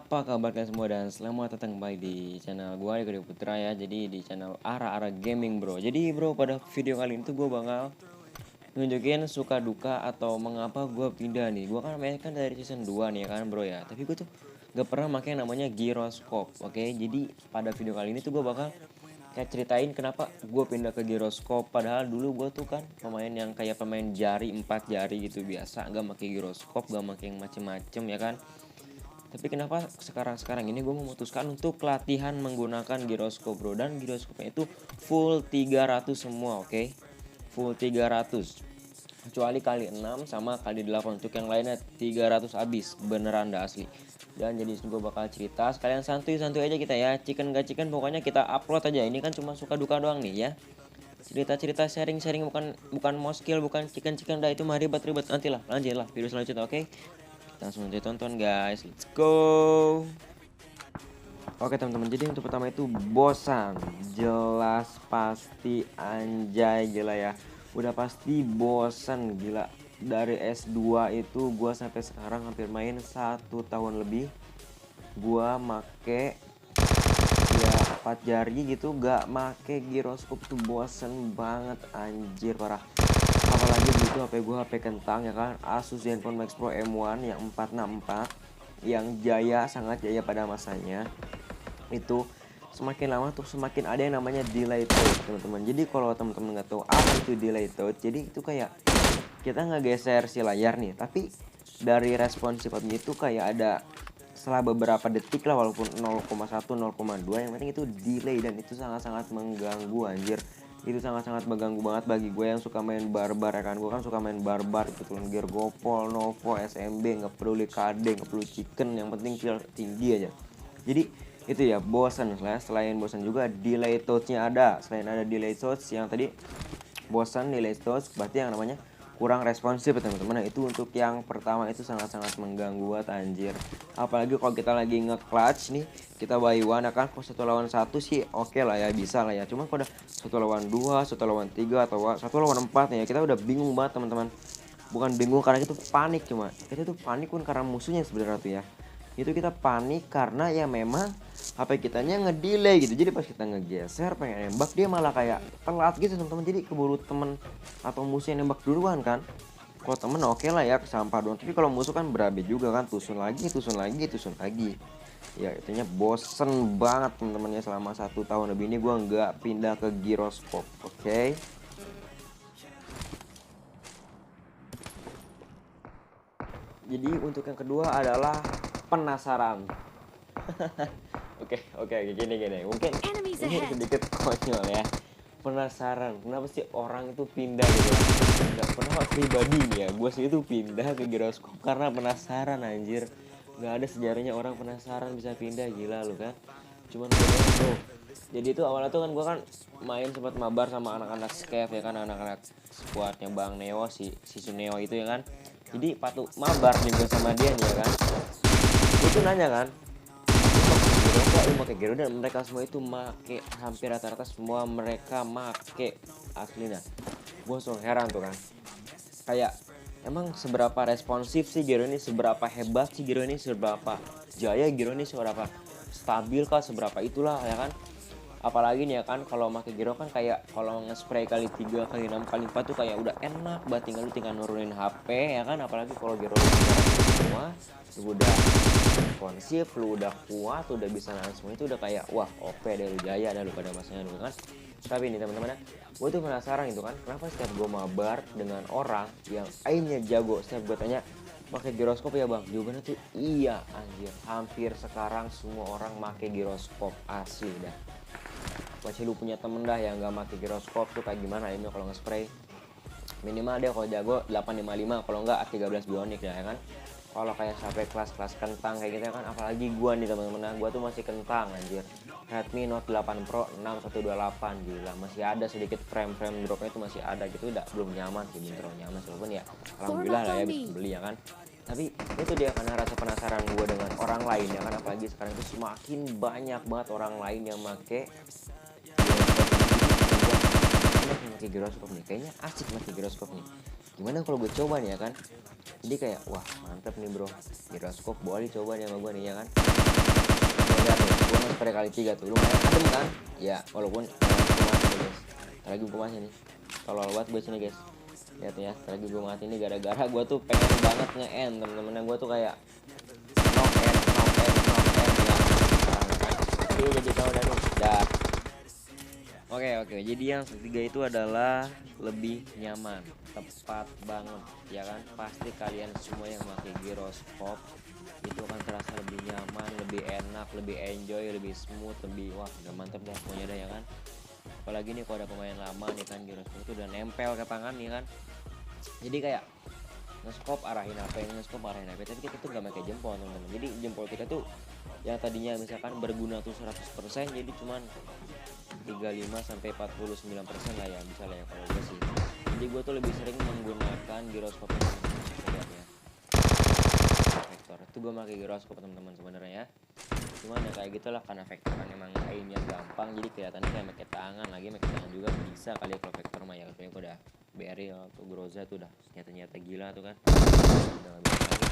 Apa kabar kalian semua dan selamat datang kembali di channel gue Rio Putra ya. Jadi di channel Ara Gaming bro. Jadi bro, pada video kali ini tuh gue bakal nunjukin suka duka atau mengapa gue pindah nih. Gue kan mainkan dari season 2 nih ya kan bro ya. Tapi gue tuh gak pernah pakai yang namanya gyroscope. Oke, jadi pada video kali ini tuh gue bakal kayak ceritain kenapa gue pindah ke gyroscope. Padahal dulu gue tuh kan pemain yang kayak pemain jari 4 jari gitu biasa, gak pakai gyroscope, gak pakai yang macem-macem ya kan. Tapi kenapa sekarang ini gue memutuskan untuk latihan menggunakan gyroscope bro. Dan gyroscope itu full 300 semua, oke? Full 300. Kecuali kali 6 sama kali 8. Untuk yang lainnya 300 habis. Beneran dah asli. Dan jadi gue bakal cerita. Sekalian santuy-santuy aja kita ya. Chicken gak chicken pokoknya kita upload aja. Ini kan cuma suka duka doang nih ya. Cerita-cerita sharing-sharing bukan mau skill, bukan chicken dah, itu mah ribet-ribet. Nantilah lanjut lah video selanjutnya, oke? Langsung aja tonton guys, let's go. Oke teman-teman, jadi untuk pertama itu bosan. Jelas pasti, anjay gila ya. Udah pasti bosan gila. Dari S2 itu gua sampai sekarang hampir main 1 tahun lebih. Gua make ya 4 jari gitu, gak make gyroscope tuh bosen banget anjir parah. Apalagi gitu HP gue HP kentang ya kan, Asus Zenfone Max Pro M1 yang 464 yang jaya, sangat jaya pada masanya. Itu semakin lama tuh semakin ada yang namanya delay touch teman-teman. Jadi kalau teman-teman nggak tahu apa itu delay touch, jadi itu kayak kita ngegeser si layar nih, tapi dari responsifnya itu kayak ada setelah beberapa detik lah, walaupun 0,1 0,2 yang penting itu delay, dan itu sangat-sangat mengganggu anjir. Itu sangat-sangat mengganggu banget bagi gue yang suka main barbar ya kan. Gue kan suka main barbar gitu, gear Gopol, Novo, SMB, nggak perlu KD, nggak perlu chicken, yang penting kill tinggi aja. Jadi itu ya bosan lah. Selain bosan juga delay touch-nya ada. Selain ada delay touch yang tadi bosan delay touch, berarti yang namanya kurang responsif ya teman-teman. Nah itu untuk yang pertama itu sangat-sangat mengganggu banget anjir. Apalagi kalau kita lagi nge-clutch nih, kita buy one ya kan. Kalau 1 lawan 1 sih oke lah ya, bisa lah ya. Cuma kalau udah 1 lawan 2, 1 lawan 3 atau 1 lawan 4 nih ya, kita udah bingung banget teman-teman. Bukan bingung karena kita tuh panik, cuma kita tuh panik pun karena musuhnya sebenarnya tuh ya. Itu kita panik karena ya memang HP kitanya ngedelay gitu. Jadi pas kita ngegeser pengen nembak, dia malah kayak telat gitu teman-teman. Jadi keburu temen atau musuh yang nembak duluan kan. Kalau temen oke lah ya, kesampah doang. Tapi kalau musuh kan berabe juga kan, tusun lagi. Ya itunya bosen banget teman-temannya. Selama 1 tahun lebih ini gue nggak pindah ke gyroscope, oke? Jadi untuk yang kedua adalah penasaran. Oke, gini. Mungkin ini sedikit konyol ya. Penasaran, kenapa sih orang itu pindah gitu? Nggak pernah pribadi nih ya, gue sih itu pindah ke gyroscope karena penasaran anjir. Nggak ada sejarahnya orang penasaran bisa pindah, gila lu kan. Cuman bro. Jadi itu awalnya tuh kan gue kan main sempat mabar sama anak-anak skev ya kan, anak-anak squadnya Bang Neo, si Suneo itu ya kan. Jadi patuh mabar juga sama dia nih ya kan. Gue tuh nanya kan, lu pakai Gero, dan mereka semua itu make, hampir rata-rata semua mereka make aslinya. Gue so heran tuh kan, kayak emang seberapa responsif sih Gero ini, seberapa hebat sih Gero ini, seberapa jaya Gero ini, seberapa stabil kah, seberapa itulah ya kan. Apalagi nih ya kan, kalau pakai Gero kan kayak kalau nge-spray kali 3, kali 6, kali 4 tuh kayak udah enak banget, tinggal nurunin HP ya kan. Apalagi kalau Gero semua lu udah responsif, lu udah kuat, udah bisa nahan semua, itu udah kayak wah OP deh, lu jaya dah lu pada masanya dulu kan. Tapi ini teman-teman, gue tuh penasaran itu kan, kenapa setiap gue mabar dengan orang yang lainnya jago, setiap gue tanya pakai gyroscope ya bang, jawabannya tuh iya anjir. Hampir sekarang semua orang pakai gyroscope asli dah. Masih lu punya temen dah yang gak pakai gyroscope tuh kayak gimana ini kalau nge-spray. Minimal dia kalau jago 855, kalau enggak A13 Bionic ya kan. Kalau kayak sampai kelas-kelas kentang kayak gitu ya kan, apalagi gua nih teman-teman, gua tuh masih kentang anjir. Redmi Note 8 Pro 6128, gila masih ada sedikit frame dropnya itu masih ada gitu, udah belum nyaman sih, belum terlalu nyaman walaupun ya alhamdulillah lah ya bisa beli ya kan. Tapi itu dia karena rasa penasaran gua dengan orang lain ya kan, apalagi sekarang itu semakin banyak banget orang lain yang make gyroscope nih, kayaknya asik pakai gyroscope nih. gimana kalau gue coba nih ya kan. Jadi kayak wah mantep nih bro, giroskop boleh coba nih sama gue nih ya kan. Lihat nih, gue nge-spray kali 3 tuh lumayan adem kan ya, walaupun masih guys, lagi gue masih nih kalau lewat gue sini guys. Lihat ya, lagi gue mati ini gara-gara gue tuh pengen banget nge-end temen-temen gue tuh kayak knock end ya. Oke, jadi tahu dah nih. Dah. Oke, jadi yang ketiga itu adalah lebih nyaman, tepat banget ya kan. Pasti kalian semua yang pakai giroskop itu akan terasa lebih nyaman, lebih enak, lebih enjoy, lebih smooth, lebih wah udah mantep dah pokoknya dah ya kan. Apalagi nih kalau ada pemain lama nih kan, giroskop itu udah nempel ke tangan nih kan. Jadi kayak nge-scope arahin HP, tapi kita tuh gak pakai jempol teman-teman. Jadi jempol kita tuh yang tadinya misalkan berguna tuh 100% jadi cuman 35-49% lah ya, bisa lah ya kalau gue sih. Jadi gue tuh lebih sering menggunakan giroskop ini. Lihat ya, vektor itu gue pakai giroskop teman-teman sebenarnya ya. Cuman ya kayak gitulah, karena vektor kan emang aimnya gampang, jadi kelihatannya kayak pakai tangan, lagi pakai tangan juga bisa kali ya kalau vektor mah ya. Kayak gue udah Beryl atau Groza tuh udah nyata gila tuh kan, udah gak bisa lagi.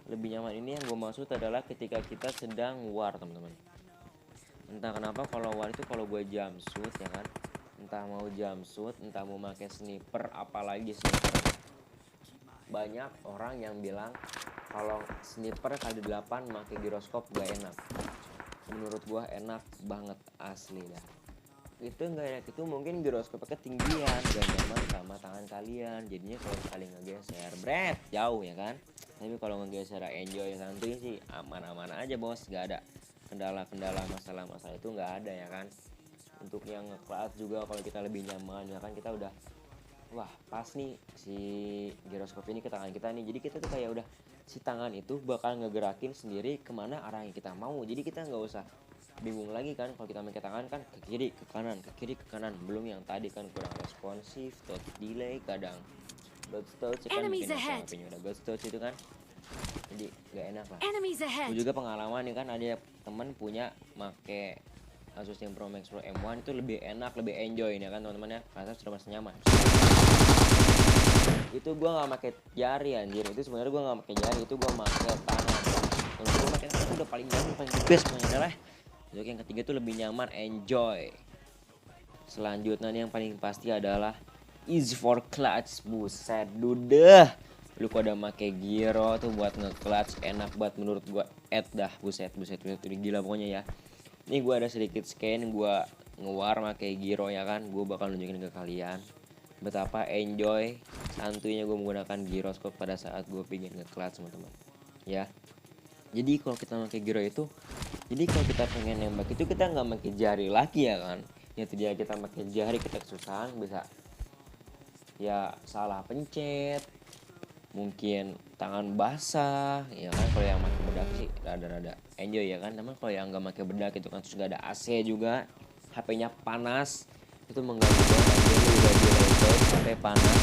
Lebih nyaman ini yang gue maksud adalah ketika kita sedang war teman-teman. Entah kenapa kalau war itu kalau gue jumpsuit ya kan, entah mau jumpsuit, entah mau pakai sniper, apalagi sniper. Banyak orang yang bilang kalau sniper kali 8 pakai giroskop gak enak. Menurut gue enak banget asli dah. Itu gak enak itu mungkin giroskopnya ketinggian, gak nyaman sama tangan kalian. Jadinya kalau sekali ngegeser bret jauh ya kan. Tapi kalau ngegeser enjoy santuy sih aman-aman aja bos, gak ada kendala-kendala masalah-masalah itu nggak ada ya kan. Untuk yang nge-clutch juga kalau kita lebih nyaman ya kan, kita udah wah pas nih si giroskop ini ke tangan kita nih, jadi kita tuh kayak udah si tangan itu bakal ngegerakin sendiri kemana arah yang kita mau. Jadi kita nggak usah bingung lagi kan kalau kita pakai tangan kan, ke kiri ke kanan ke kiri ke kanan. Belum yang tadi kan kurang responsif, touch delay, kadang ghost touch kan, bikin HP-nya udah ghost touch itu kan, jadi gak enak lah. Gue juga pengalaman nih kan, ada temen punya make Asus yang Pro Max Pro M1 itu lebih enak, lebih enjoy ya kan teman-teman ya, karena sudah masih nyaman. Itu gue nggak pakai jari anjir, itu sebenarnya gue nggak pakai jari, itu gue pakai tangan. Kalau gue pakai tangan itu udah paling nyaman, paling the best pokoknya adalah. Untuk yang ketiga itu lebih nyaman, enjoy. Selanjutnya yang paling pasti adalah easy for clutch. Buset dudah, lu pada make giro tuh buat nge-clutch enak banget menurut gua. Dah buset gila pokoknya ya. Ini gua ada sedikit scan gua ngewar make giro ya kan. Gua bakal nunjukin ke kalian betapa enjoy santuynya gua menggunakan giroskop pada saat gua pingin nge-clutch teman-teman ya. Jadi kalau kita pakai giro itu, jadi kalau kita pengen nembak itu kita nggak pakai jari lagi ya kan. Ya tidak, kita pakai jari kita kesusahan, bisa ya salah pencet, mungkin tangan basah ya kan. Kalau yang pakai bedak sih rada-rada enjoy ya kan. Namun kalau yang nggak pakai bedak itu kan, terus gak ada AC juga, HP-nya panas, itu mengganggu banget. Jadi udah di sampai panas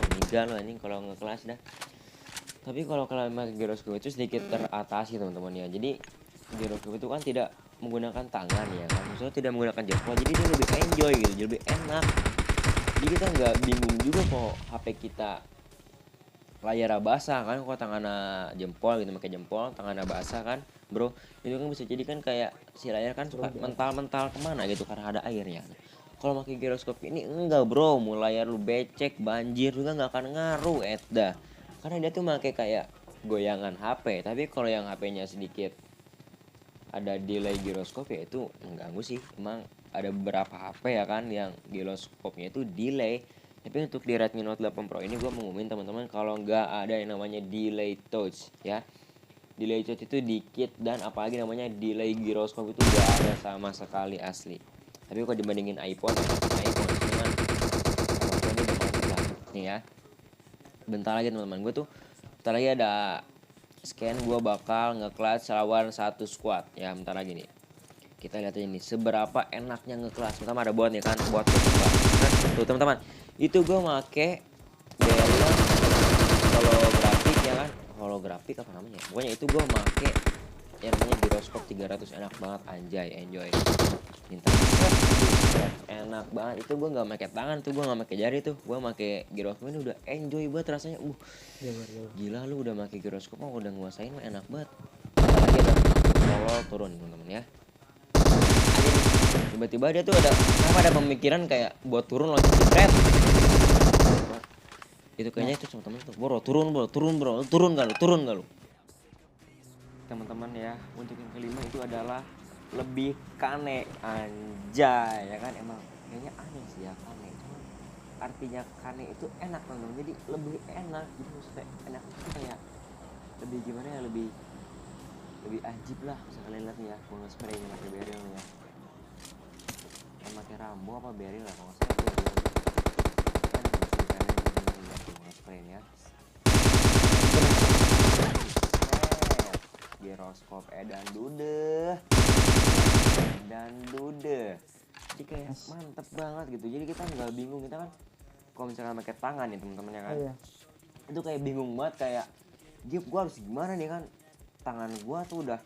meninggal loh anjing kalau nge-kelas dah. Tapi kalau kalian pakai giroskop itu sedikit teratasi teman-teman ya. Jadi giroskop itu kan tidak menggunakan tangan ya kan, maksudnya tidak menggunakan jempol, jadi dia lebih enjoy gitu, jadi lebih enak. Jadi kita nggak bingung juga kok HP kita layar basah kan, kok tangannya jempol gitu, pakai jempol tangannya basah kan bro. Itu kan bisa jadi kan kayak si layar kan suka mental kemana gitu karena ada airnya. Kalau pakai giroskop ini enggak bro, mau layar lu becek banjir juga nggak akan ngaruh dah, karena dia tuh pakai kayak goyangan HP. Tapi kalau yang HP-nya sedikit ada delay giroskop ya itu mengganggu sih. Emang ada beberapa HP ya kan yang giroskopnya itu delay. Tapi untuk di Redmi Note 8 Pro ini gue mengumumin teman-teman kalau nggak ada yang namanya delay touch ya. Delay touch itu dikit, dan apalagi namanya delay giroskop itu nggak ada sama sekali asli. Tapi kalau dibandingin iPhone cuman ini udah mantap lah nih ya. Bentar lagi teman-teman, gue tuh bentar lagi ada scan, gue bakal nge-clutch lawan satu squad ya. Bentar lagi nih kita lihat ini seberapa enaknya nge-clutch. Pertama ada bot nih kan, bot tuh teman-teman, itu gue make Beryl holographic ya kan, holographic apa namanya, pokoknya itu gue make yang namanya giroskop 300. Enak banget anjay, enjoy. Minta enak enak banget. Itu gue nggak pakai tangan tuh, gue nggak pakai jari tuh, gue pakai giroskop. Ini udah enjoy banget rasanya. Gila lu udah pakai giroskop mah udah nguasain mah enak banget. Apalagi ada tolol turun teman-teman ya. Tiba-tiba dia tuh ada pemikiran kayak buat turun loncat jebret. Itu kayaknya itu teman-teman tuh, bro turun gak lu teman-teman ya. Untuk yang kelima itu adalah lebih kane, anjay ya kan. Emang kayaknya aneh sih ya kane, cuman artinya kane itu enak teman-teman, jadi lebih enak gitu. Maksudnya enak itu kayak lebih gimana ya, lebih ajib lah. Bisa kalian lihat nih ya, gue nge-spray nya pakai beril nih ya, yang pakai rambo apa beril lah kalau nggak salah itu keren ya. Giroskop edan dude. Jadi kayak mantep banget gitu. Jadi kita nggak bingung, kita kan kalau misalkan pakai tangan nih teman-teman ya kan. Itu kayak bingung banget, kayak gua harus gimana nih kan. Tangan gua tuh udah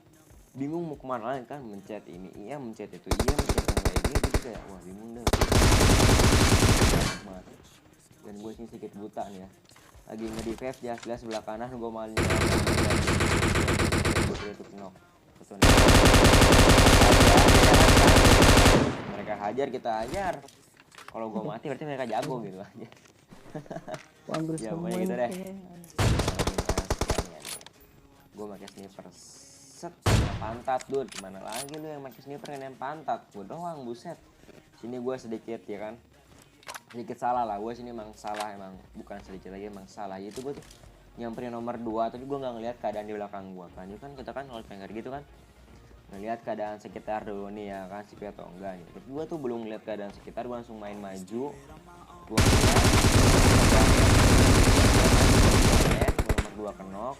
bingung mau kemana lagi kan, mencet ini iya, mencet itu iya, mencet yang kayak gini. Jadi kayak wah bingung deh. Dan gue sini sedikit buta nih ya, lagi nge-defense jelas sebelah kanan gue malah itu knock. Mereka hajar kita hajar, kalau gue mati berarti mereka jago gitu aja. Ya pokoknya gitu deh. Gue pakai sniper set pantat dude, gimana lagi lu yang pakai sniper yang pantat gue doang, buset. Sini gue sedikit ya kan, sedikit salah lah gue sini, emang salah, emang bukan sedikit lagi, emang salah. Itu gue tuh nyamperin nomor 2 tapi gue nggak ngeliat keadaan di belakang gue kan. Itu kan kita kan kalau pengen gitu kan ngeliat keadaan sekitar dulu nih ya kan, sepi atau enggak nih. Tapi gue tuh belum ngeliat keadaan sekitar, gue langsung main maju. Gue nomor 2 kenok,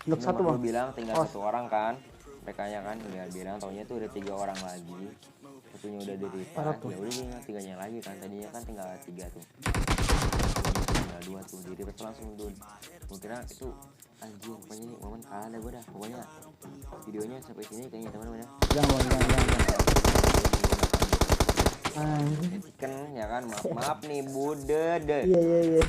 nomor 2 bilang tinggal 1 orang kan, mereka nya kan udah bilang taunya tuh udah 3 orang lagi, satunya udah di depan. Ya udah tinggal 3-nya lagi kan, tadinya kan tinggal 3 tuh, tinggal 2 tuh di depan langsung dun. Gue kira itu anjing, pokoknya ini momen kalah deh gue dah. Pokoknya videonya sampai sini kayaknya teman-teman ya. Jangan. Chicken ya kan, maaf nih bude deh. Iya.